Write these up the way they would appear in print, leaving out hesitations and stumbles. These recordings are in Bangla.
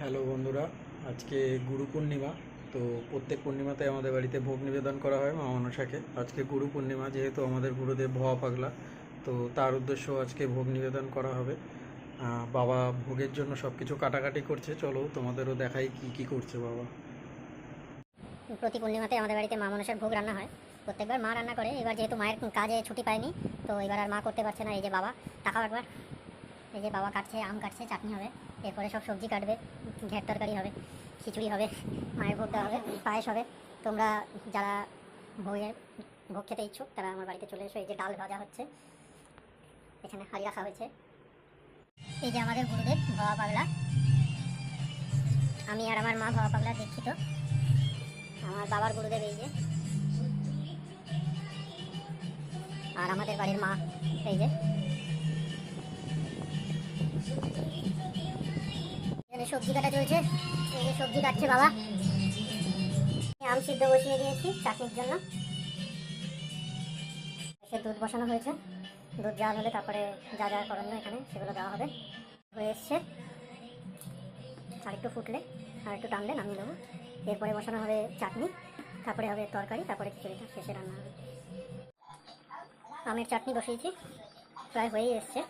হ্যালো বন্ধুরা, আজকে গুরু পূর্ণিমা। তো প্রত্যেক পূর্ণিমাতে আমাদের বাড়িতে ভোগ নিবেদন করা হয় মা মনসাকে। আজকে গুরু পূর্ণিমা, যেহেতু আমাদের গুরুদেব ভোয়া পাগলা, তো তার উদ্দেশ্য আজকে ভোগ নিবেদন করা হবে। বাবা ভোগের জন্য সব কিছু কাটাকাটি করছে, চলো তোমাদেরও দেখাই কি কি করছে বাবা। প্রতি পূর্ণিমাতে আমাদের বাড়িতে মা মনসার ভোগ রান্না হয়। প্রত্যেকবার মা রান্না করে, এবার যেহেতু মায়ের কাজে ছুটি পায়নি, তো এবার আর মা করতে পারছে না। এই যে বাবা, তাকাও একবার, এই যে বাবা কাটছে, আম কাটছে, চাটনি হবে, এরপরে সব সবজি কাটবে, ঘের তরকারি হবে, খিচুড়ি হবে, মায়ের ভোগ দেওয়া হবে, পায়েস হবে। তোমরা যারা ভোগ খেতে ইচ্ছুক তারা আমার বাড়িতে চলে এসো। এই যে ডাল ভাজা হচ্ছে, এখানে হাঁড়ি রাখা হয়েছে। এই যে আমাদের গুরুদেব ভোয়া পাগলা, আমি আর আমার মা ভোয়া পাগলা দীক্ষিত। আমার বাবার গুরুদেব এই যে, আর আমাদের বাড়ির মা এই যে। এখানে সবজি কাটা চলছে, এই যে সবজি কাটছে বাবা। আম সিদ্ধ বসিয়ে দিয়েছি চাটনির জন্য। সে দুধ বসানো হয়েছে, দুধ জাল হলে তারপরে যা যা করণীয় এখানে সেগুলো দেওয়া হবে। হয়ে এসছে, আর একটু ফুটলে আর একটু টানলে নামিয়ে দেবো। এরপরে বসানো হবে চাটনি, তারপরে হবে তরকারি, তারপরে খিচুড়িটা শেষে রান্না হবে। আমের চাটনি বসিয়েছি, প্রায় হয়েই এসছে।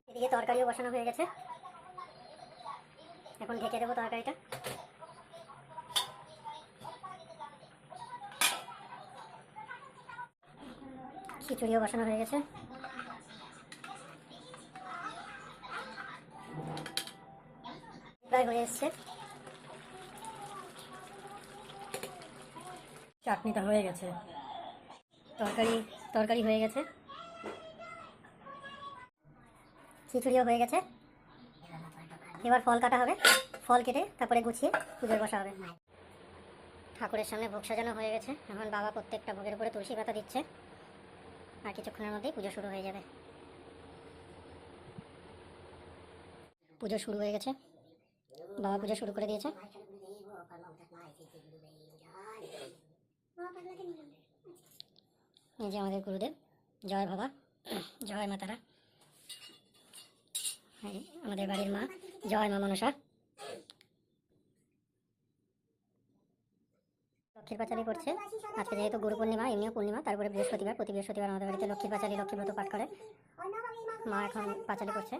এদিকে তরকারিও বসানো হয়ে গেছে, এখন ঢেকে দেবো তরকারিটা। খিচুড়িও বসানো হয়ে গেছে, প্রায় হয়ে এসছে। চাটনিটা হয়ে গেছে, তরকারি হয়ে গেছে, খিচুড়িও হয়ে গেছে। এবার ফল কাটা হবে, ফল কেটে তারপরে গুছিয়ে পুজোর বসা হবে। ঠাকুরের সামনে ভোগ সাজানো হয়ে গেছে, এখন বাবা প্রত্যেকটা ভোগের উপরে তুলসী পাতা দিচ্ছে। আর কিছুক্ষণের মধ্যেই পুজো শুরু হয়ে যাবে। পুজো শুরু হয়ে গেছে, বাবা পুজো শুরু করে দিয়েছে। এই যে আমাদের গুরুদেব, জয় বাবা, জয় মা তারা। আমাদের বাড়ির মা, জয় মা মনসা। লক্ষ্মীর পাঁচালি করছে আজকে, যেহেতু গুরু পূর্ণিমা, এমনিও পূর্ণিমা, তারপরে বৃহস্পতিবার, প্রতি বৃহস্পতিবার আমাদের বাড়িতে লক্ষ্মীর পাঁচালি, লক্ষ্মীব্রত পাঠ করে। মা এখন পাঁচালি করছে।